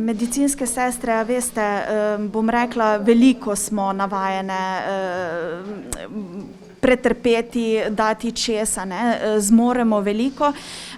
Medicinske sestre, veste, bom rekla, veliko smo navajene pretrpeti, dati česa, zmoremo veliko,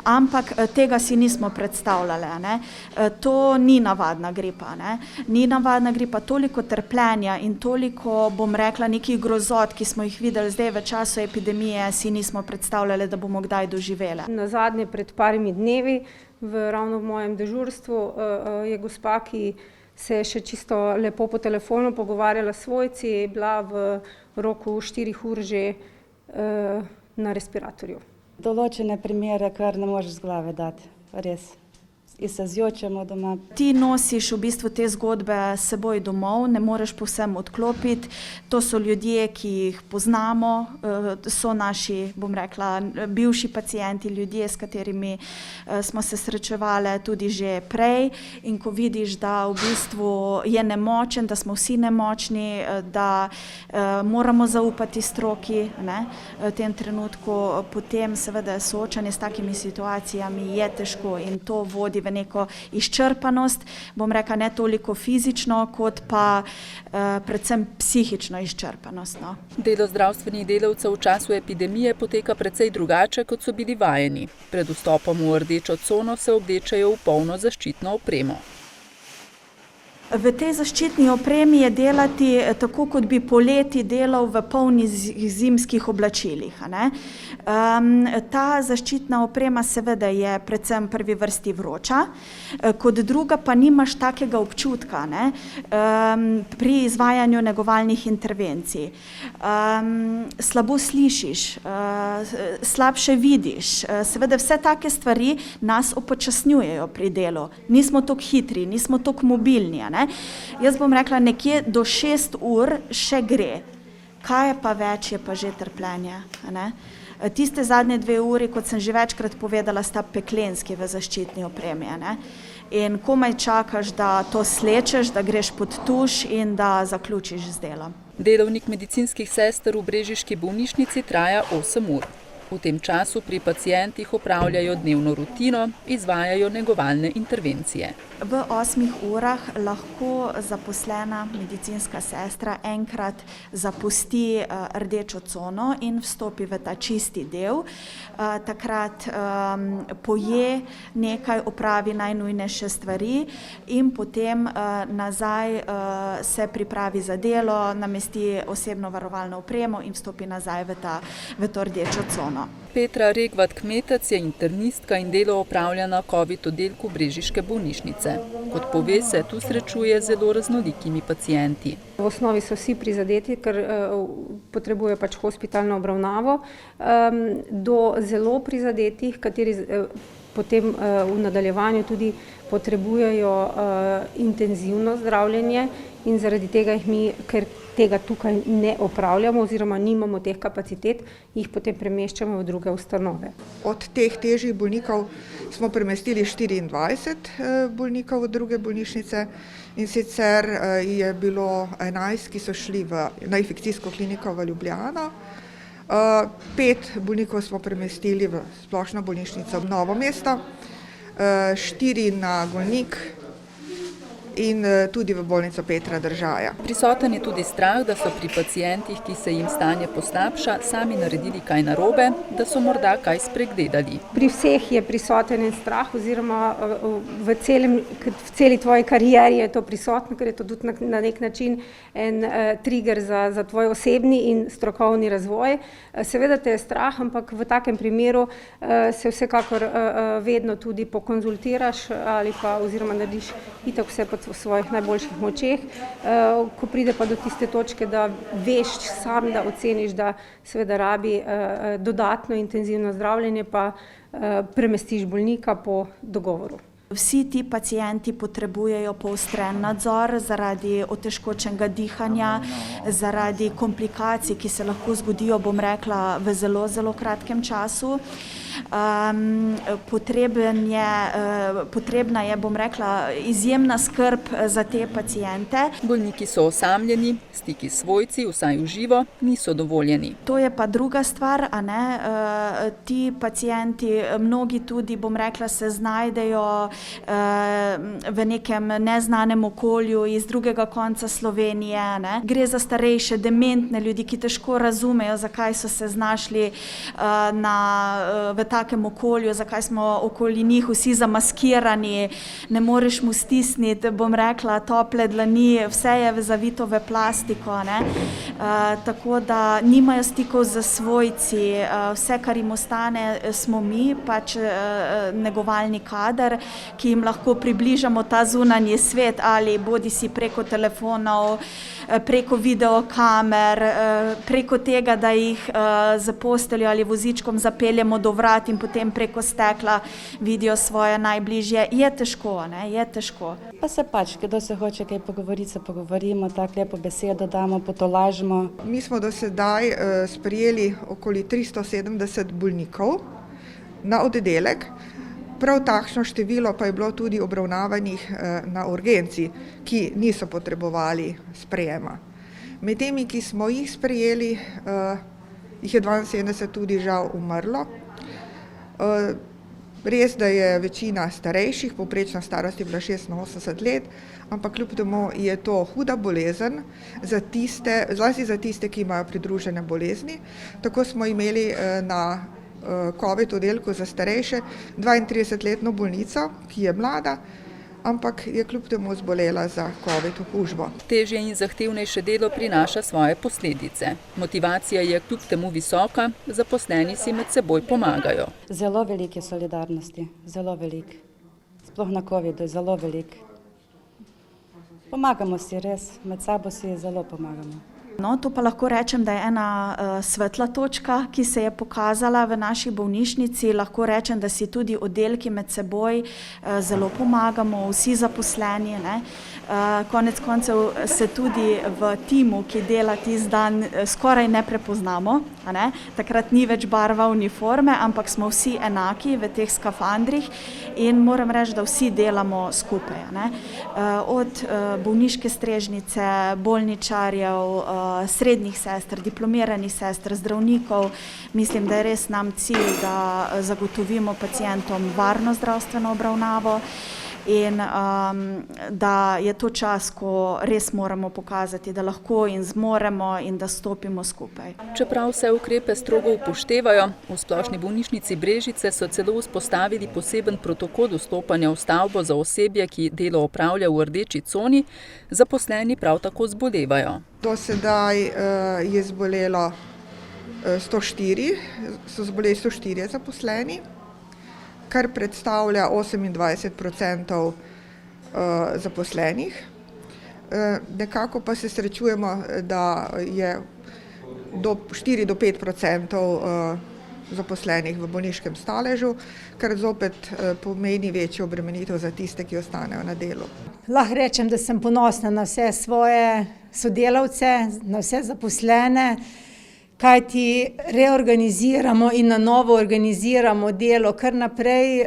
ampak tega si nismo predstavljali. To ni navadna gripa. Ni navadna gripa, toliko trpljenja in toliko, bom rekla, nekih grozot, ki smo jih videli zdaj v času epidemije, si nismo predstavljali, da bomo kdaj doživeli. Nazadnje pred parimi dnevi, ravno v mojem dežurstvu, je gospa, ki se je še čisto lepo po telefonu pogovarjala s svojci, je bila v roku 4 ur že na respiratorju. Določene primere, kar ne možeš z glave dati, res. In se zjočemo doma. Ti nosiš v bistvu te zgodbe s seboj domov, ne moreš povsem odklopiti. To so ljudje, ki jih poznamo, so naši, bom rekla, bivši pacienti, ljudje, s katerimi smo se srečevali tudi že prej. In ko vidiš, da v bistvu je nemočen, da smo vsi nemočni, da moramo zaupati stroki, v tem trenutku, potem seveda soočanje s takimi situacijami je težko in to vodi v neko izčrpanost, bom rekla, ne toliko fizično, kot pa predvsem psihično izčrpanost. Delo zdravstvenih delavcev v času epidemije poteka precej drugače, kot so bili vajeni. Pred vstopom v rdečo cono se oblečejo v polno zaščitno opremo. V tej zaščitni opremi je delati tako, kot bi poleti delal v polnih zimskih oblačilih. Ta zaščitna oprema seveda je predvsem v prvi vrsti vroča, kot druga pa nimaš takega občutka pri izvajanju negovalnih intervencij. Slabo slišiš, slabše vidiš, seveda vse take stvari nas upočasnjujejo pri delu. Nismo toliko hitri, nismo toliko mobilni. Jaz bom rekla, nekje do 6 ur še gre. Kaj je pa več, je pa že trpljenje. Tiste zadnje 2 uri, kot sem že večkrat povedala, sta peklenski v zaščitni opremi. In komaj čakaš, da to slečeš, da greš pod tuš in da zaključiš z delom. Delovnik medicinskih sester v brežiški bolnišnici traja 8 ur. V tem času pri pacientih opravljajo dnevno rutino, izvajajo negovalne intervencije. V 8 urah lahko zaposlena medicinska sestra enkrat zapusti rdečo cono in vstopi v ta čisti del. Takrat poje nekaj, opravi najnujnejše stvari in potem nazaj se pripravi za delo, namesti osebno varovalno opremo in vstopi nazaj v to rdečo cono. Petra Regvat-Kmetec je internistka in delo opravlja na COVID oddelku brežiške bolnišnice. Kot pove, se tu srečuje z zelo raznolikimi pacienti. V osnovi so vsi prizadeti, ker potrebujejo pač hospitalno obravnavo, do zelo prizadetih, kateri potem v nadaljevanju tudi potrebujejo intenzivno zdravljenje in zaradi tega jih mi, ker tega tukaj ne opravljamo oziroma nimamo teh kapacitet, jih potem premeščamo v druge ustanove. Od teh težjih bolnikov smo premestili 24 bolnikov v druge bolnišnice in sicer je bilo 11, ki so šli na infekcijsko kliniko v Ljubljano. 5 bolnikov smo premestili v splošno bolnišnico v Novo mesto, 4 na Golnik in tudi v bolnico Petra Držaja. Prisoten je tudi strah, da so pri pacientih, ki se jim stanje poslabša, sami naredili kaj narobe, da so morda kaj spregledali. Pri vseh je prisoten en strah oziroma v celi tvoji karieri je to prisotno, ker je to tudi na nek način en trigger za tvoj osebni in strokovni razvoj. Seveda te je strah, ampak v takem primeru se vsekakor vedno tudi pokonzultiraš ali pa oziroma narediš itak vse v svojih najboljših močeh, ko pride pa do tiste točke, da veš sam, da oceniš, da seveda rabi dodatno intenzivno zdravljenje, pa premestiš bolnika po dogovoru. Vsi ti pacienti potrebujejo poostren nadzor zaradi otežkočenega dihanja, zaradi komplikacij, ki se lahko zgodijo, bom rekla, v zelo, zelo kratkem času. Potrebna je, bom rekla, izjemna skrb za te paciente. Bolniki so osamljeni, stiki s svojci, vsaj v živo, niso dovoljeni. To je pa druga stvar, Ti pacienti, mnogi tudi, bom rekla, se znajdejo v nekem neznanem okolju iz drugega konca Slovenije, ne. Gre za starejše, dementne ljudi, ki težko razumejo, zakaj so se znašli v takem okolju, zakaj smo okoli njih vsi zamaskirani, ne moreš mu stisniti, bom rekla, tople dlani, vse je zavito v plastiko, ne. Tako da nimajo stikov z svojci, vse, kar jim ostane, smo mi, pač negovalni kader, ki jim lahko približamo ta zunanji svet, ali bodisi preko telefonov, preko videokamer, preko tega, da jih z posteljo ali vozičkom zapeljemo do vrat in potem preko stekla vidijo svoje najbližje. Je težko, ne, je težko. Pa se pač, kdo se hoče kaj pogovoriti, se pogovorimo, tako lepo besedo damo, potolažimo. Mi smo do sedaj sprejeli okoli 370 bolnikov na oddelek. Prav takšno število pa je bilo tudi obravnavanih na urgenci, ki niso potrebovali sprejema. Med temi, ki smo jih sprejeli, jih je 72 tudi žal umrlo. Res, da je večina starejših, povprečna starost je bila 86 let, ampak kljub temu je to huda bolezen za tiste, zlasti za tiste, ki imajo pridružene bolezni. Tako smo imeli na COVID oddelku za starejše 32-letno bolnico, ki je mlada, ampak je kljub temu zbolela za COVID okužbo. Težje in zahtevnejše delo prinaša svoje posledice. Motivacija je kljub temu visoka, zaposleni si med seboj pomagajo. Zelo velike solidarnosti, zelo velik. Sploh na COVID-u je zelo velik. Pomagamo si res, med sabo si zelo pomagamo. No, to pa lahko rečem, da je ena svetla točka, ki se je pokazala v naši bolnišnici. Lahko rečem, da si tudi oddelki med seboj zelo pomagamo, vsi zaposleni, ne. Konec koncev se tudi v timu, ki dela tisti dan, skoraj ne prepoznamo, a ne. Takrat ni več barva uniforme, ampak smo vsi enaki v teh skafandrih in moram reči, da vsi delamo skupaj, a ne. Od bolniške strežnice, bolničarjev, srednjih sester, diplomiranih sester, zdravnikov. Mislim, da je res nam cilj, da zagotovimo pacientom varno zdravstveno obravnavo in da je to čas, ko res moramo pokazati, da lahko in zmoremo in da stopimo skupaj. Čeprav vse ukrepe strogo upoštevajo, v Splošni bolnišnici Brežice so celo vzpostavili poseben protokol vstopanja v stavbo za osebje, ki delo opravlja v rdeči coni, zaposleni prav tako zbolevajo. Do sedaj je zbolelo 104, so zboleli 104 zaposleni, kar predstavlja 28% zaposlenih. Nekako pa se srečujemo, da je 4 do 5% zaposlenih v bolniškem staležu, kar zopet pomeni večjo obremenitev za tiste, ki ostanejo na delu. Lahko rečem, da sem ponosna na vse svoje sodelavce, na vse zaposlene, kajti reorganiziramo in na novo organiziramo delo kar naprej,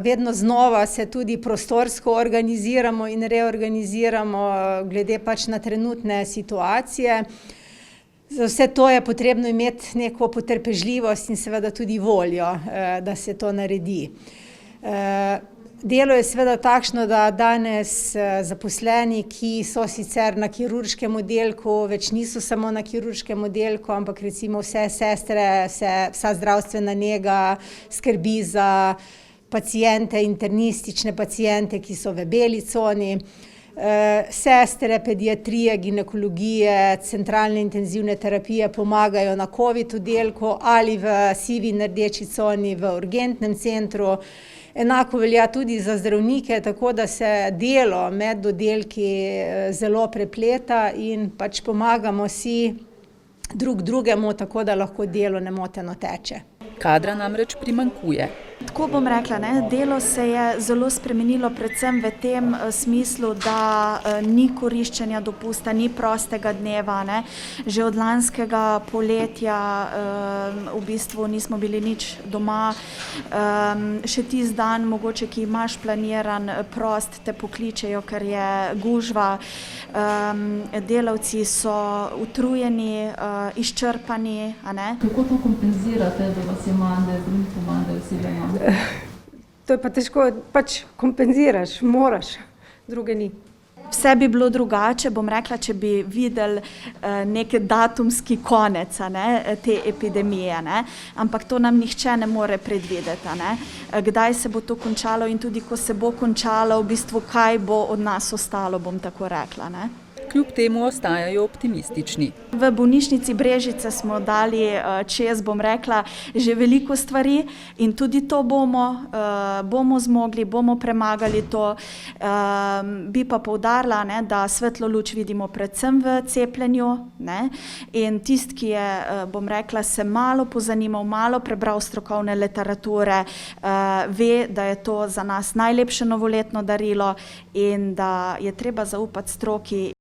vedno znova se tudi prostorsko organiziramo in reorganiziramo glede pač na trenutne situacije. Za vse to je potrebno imeti neko potrpežljivost in seveda tudi voljo, da se to naredi. Delo je seveda takšno, da danes zaposleni, ki so sicer na kirurškem oddelku, več niso samo na kirurškem oddelku, ampak recimo vse sestre, vsa zdravstvena nega skrbi za paciente, internistične paciente, ki so v beli coni. Sestre, pediatrije, ginekologije, centralne intenzivne terapije pomagajo na COVID oddelku ali v sivi in rdeči coni v urgentnem centru. Enako velja tudi za zdravnike, tako da se delo med oddelki zelo prepleta in pač pomagamo si drug drugemu, tako da lahko delo nemoteno teče. Kadra namreč primanjkuje. Tako bom rekla, ne, delo se je zelo spremenilo predvsem v tem smislu, da ni koriščenja dopusta, ni prostega dneva, ne. Že od lanskega poletja v bistvu nismo bili nič doma. Še tisti dan, mogoče, ki imaš planiran prost, te pokličejo, ker je gužva. Delavci so utrujeni, izčrpani, a ne. Kako to kompenzirate, da vas je manj, da je zdravnikov manj, da je osebja manj? To je pa težko, pač kompenziraš, moraš, druge ni. Vse bi bilo drugače, bom rekla, če bi videli nek datumski konec te epidemije, ampak to nam nihče ne more predvideti. Kdaj se bo to končalo in tudi, ko se bo končalo, v bistvu kaj bo od nas ostalo, bom tako rekla. Kljub temu ostajajo optimistični. V bolnišnici Brežice smo dali čez, bom rekla, že veliko stvari in tudi to bomo zmogli, bomo premagali to. Bi pa poudarila, da svetlo luč vidimo predvsem v cepljenju, in tisti, ki je, bom rekla, se malo pozanimal, malo prebral strokovne literature, ve, da je to za nas najlepše novoletno darilo in da je treba zaupati stroki.